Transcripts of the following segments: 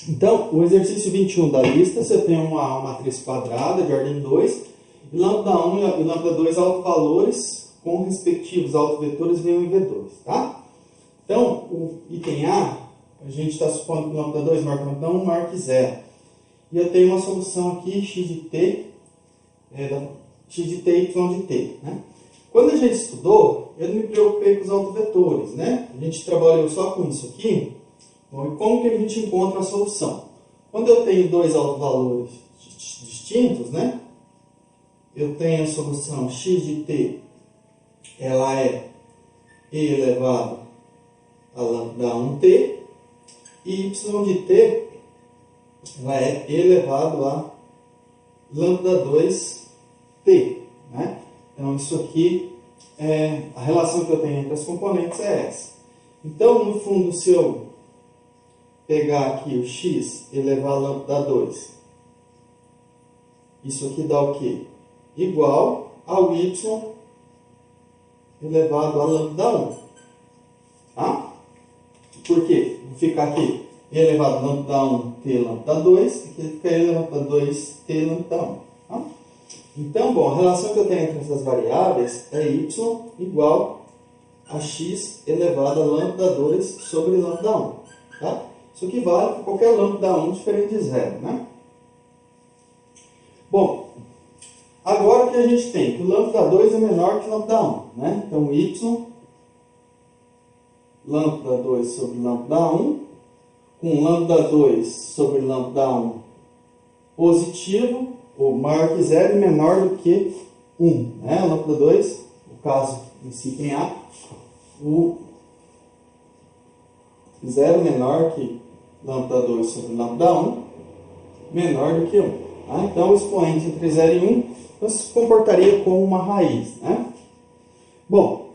Então, o exercício 21 da lista, você tem uma matriz quadrada de ordem 2, e lambda 1 e lambda 2 autovalores com respectivos autovetores V1 e V2, tá? Então, o item A, a gente está supondo que o lambda 2 marca lambda 1, marque 0. E eu tenho uma solução aqui, x de t, x de t, y de t, né? Quando a gente estudou, eu não me preocupei com os autovetores, né? A gente trabalhou só com isso aqui. Bom, e como que a gente encontra a solução? Quando eu tenho dois autovalores distintos, né? Eu tenho a solução x de t, ela é e elevado a lambda 1t, e y de t, ela é e elevado a lambda 2t, né? Então, isso aqui, a relação que eu tenho entre as componentes é essa. Então, no fundo, se eu pegar aqui o x elevado a lambda 2, isso aqui dá o quê? Igual ao y elevado a lambda 1. Tá? Por quê? Vou ficar aqui e elevado a lambda 1 t lambda 2, aqui fica e elevado a 2 t lambda 1. Tá? Então, bom, a relação que eu tenho entre essas variáveis é y igual a x elevado a lambda 2 sobre lambda 1. Tá? Isso aqui vale para qualquer lambda 1 diferente de 0. Né? Bom, agora o que a gente tem? Que o lambda 2 é menor que lambda 1. Né? Então, y lambda 2 sobre lambda 1, com lambda 2 sobre lambda 1 positivo, ou maior que 0 e menor do que 1. Né? Lambda 2, o caso em si tem A, o 0 menor que lambda 2 sobre lambda 1, menor do que 1. Tá? Então, o expoente entre 0 e 1 então, se comportaria como uma raiz. Né? Bom,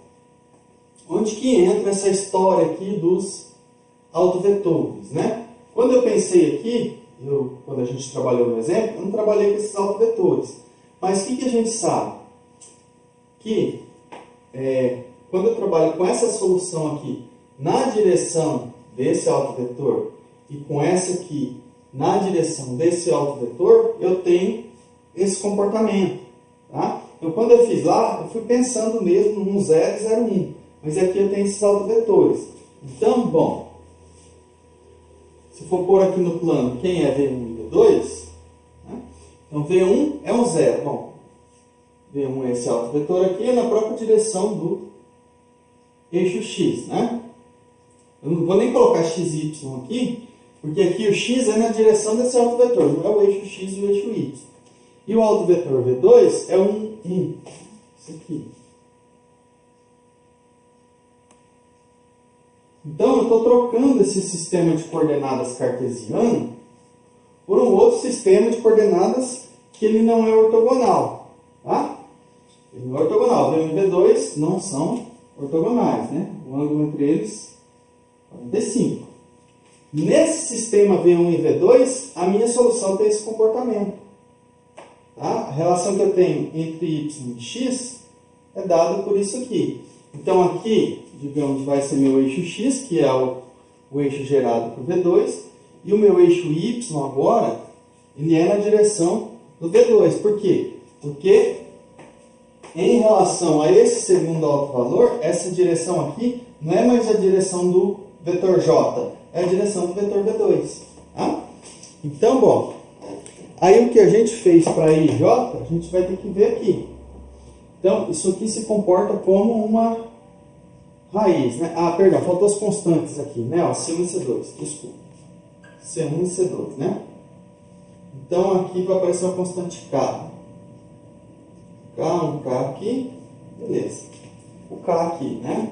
onde que entra essa história aqui dos autovetores? Né? Quando eu pensei aqui, quando a gente trabalhou no exemplo, eu não trabalhei com esses autovetores. Mas o que a gente sabe? Que quando eu trabalho com essa solução aqui na direção desse autovetor e com essa aqui na direção desse autovetor, eu tenho esse comportamento. Tá? Então, quando eu fiz lá, eu fui pensando mesmo no 0 e 0, 1. Mas aqui eu tenho esses autovetores. Então, bom, se for pôr aqui no plano quem é V1 e V2, né? Então V1 é um 0. Bom, V1 é esse autovetor aqui, é na própria direção do eixo x. Né? Eu não vou nem colocar xy aqui, porque aqui o x é na direção desse autovetor, não é o eixo x e o eixo y. E o autovetor V2 é um 1. Isso aqui. Então, eu estou trocando esse sistema de coordenadas cartesiano por um outro sistema de coordenadas que ele não é ortogonal. Tá? Ele não é ortogonal. V1 e V2 não são ortogonais. Né? O ângulo entre eles é 45. Nesse sistema V1 e V2, a minha solução tem esse comportamento. Tá? A relação que eu tenho entre y e x é dada por isso aqui. Então, aqui, digamos, vai ser meu eixo x, que é o eixo gerado por V2, e o meu eixo y agora, ele é na direção do V2. Por quê? Porque em relação a esse segundo autovalor, essa direção aqui não é mais a direção do vetor j, é a direção do vetor V2. Tá? Então, bom, aí o que a gente fez para IJ, a gente vai ter que ver aqui. Então, isso aqui se comporta como uma raiz, né? Ah, perdão, faltou as constantes aqui, né? Ó, C1 e C2, desculpa. C1 e C2, né? Então, aqui vai aparecer uma constante K. K, um K aqui, beleza. O K aqui, né?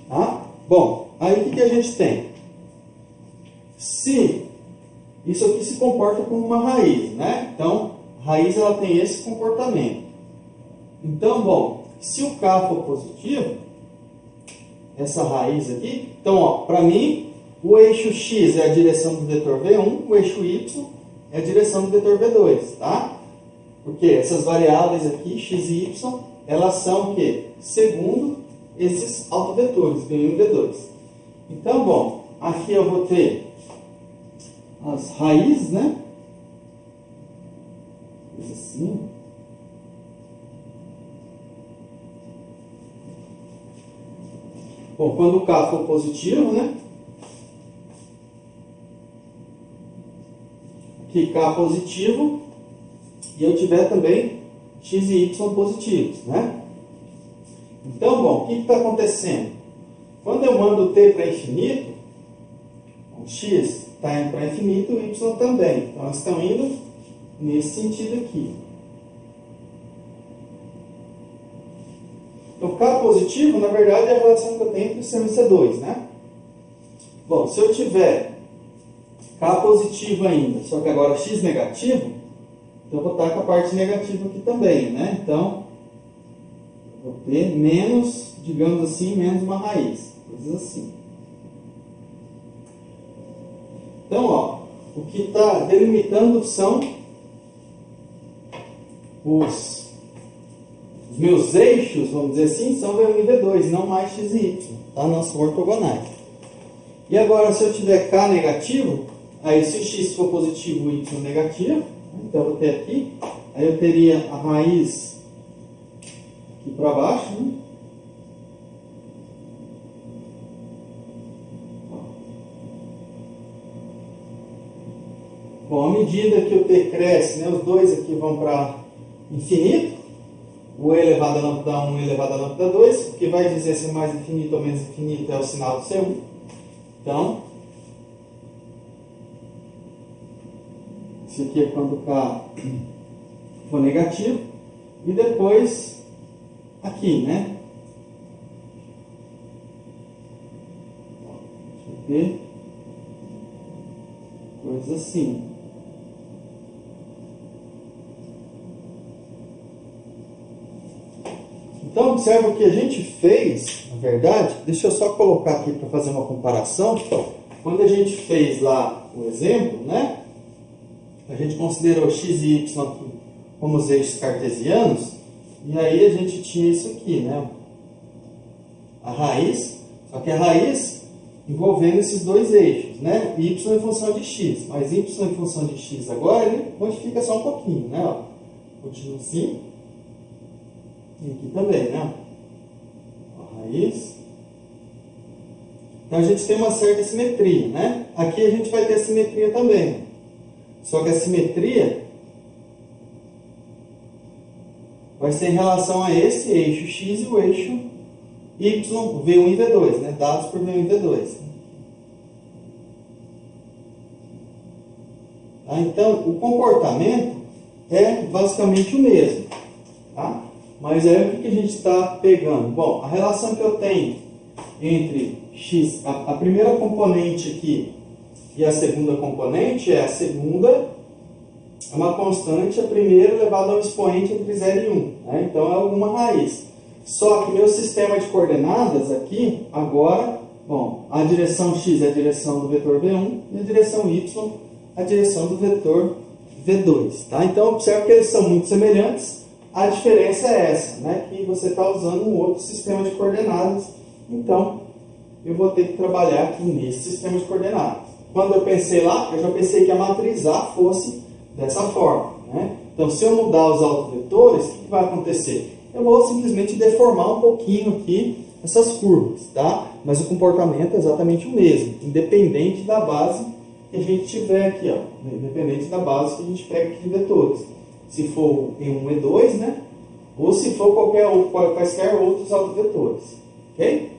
Tá? Bom, aí o que a gente tem? Se isso aqui se comporta como uma raiz, né? Então, a raiz ela tem esse comportamento. Então, bom, se o K for positivo, essa raiz aqui, então, para mim, o eixo x é a direção do vetor V1, o eixo y é a direção do vetor V2, tá? Porque essas variáveis aqui, x e y, elas são o quê? Segundo esses autovetores, V1 e V2. Então, bom, aqui eu vou ter as raízes, né? Isso assim. Bom, quando o K for positivo, né? Aqui K positivo, e eu tiver também X e Y positivos, né? Então, bom, o que está acontecendo? Quando eu mando T para infinito, o X está indo para infinito, o Y também. Então, elas estão indo nesse sentido aqui. Então, K positivo, na verdade, é a relação que eu tenho entre C1 e C2, né? Bom, se eu tiver K positivo ainda, só que agora X negativo, então eu vou estar com a parte negativa aqui também, né? Então, eu vou ter menos, digamos assim, menos uma raiz. Coisas assim. Então, ó, o que está delimitando são os meus eixos, vamos dizer assim, são V1 e V2, não mais X e Y, tá? Não são ortogonais. E agora, se eu tiver K negativo, aí se o X for positivo, o Y negativo, então eu vou ter aqui, aí eu teria a raiz aqui para baixo, né? Bom, à medida que o T cresce, né, os dois aqui vão para infinito, o E elevado a lambda 1 e elevado a lambda 2, o que vai dizer se é mais infinito ou menos infinito é o sinal do C1. Então, isso aqui é quando K for negativo, e depois aqui, né? Deixa eu ver. Coisas assim. Então, observa o que a gente fez, na verdade, deixa eu só colocar aqui para fazer uma comparação. Quando a gente fez lá o exemplo, né? A gente considerou x e y aqui como os eixos cartesianos, e aí a gente tinha isso aqui, né? A raiz, só que a raiz envolvendo esses dois eixos, né? Y em função de x, mas y em função de x agora ele modifica só um pouquinho, né? Ó, continua assim. E aqui também, né? A raiz. Então a gente tem uma certa simetria, né? Aqui a gente vai ter a simetria também. Só que a simetria vai ser em relação a esse eixo x e o eixo y, V1 e V2, né? Dados por V1 e V2. Tá? Então, o comportamento é basicamente o mesmo. Tá? Mas aí o que a gente está pegando? Bom, a relação que eu tenho entre x, a primeira componente aqui e a segunda componente é a segunda é uma constante, a primeira elevada a um expoente entre 0 e 1. Né? Então é alguma raiz. Só que meu sistema de coordenadas aqui, agora, bom, a direção x é a direção do vetor V1 e a direção y a direção do vetor V2. Tá? Então observe que eles são muito semelhantes. A diferença é essa, né? Que você está usando um outro sistema de coordenadas. Então, eu vou ter que trabalhar aqui nesse sistema de coordenadas. Quando eu pensei lá, eu já pensei que a matriz A fosse dessa forma. Né? Então, se eu mudar os autovetores, o que vai acontecer? Eu vou simplesmente deformar um pouquinho aqui essas curvas. Tá? Mas o comportamento é exatamente o mesmo, independente da base que a gente tiver aqui. Ó, independente da base que a gente pega aqui de vetores. Se for E1, E2, né? Ou se for quaisquer outros autovetores. Ok?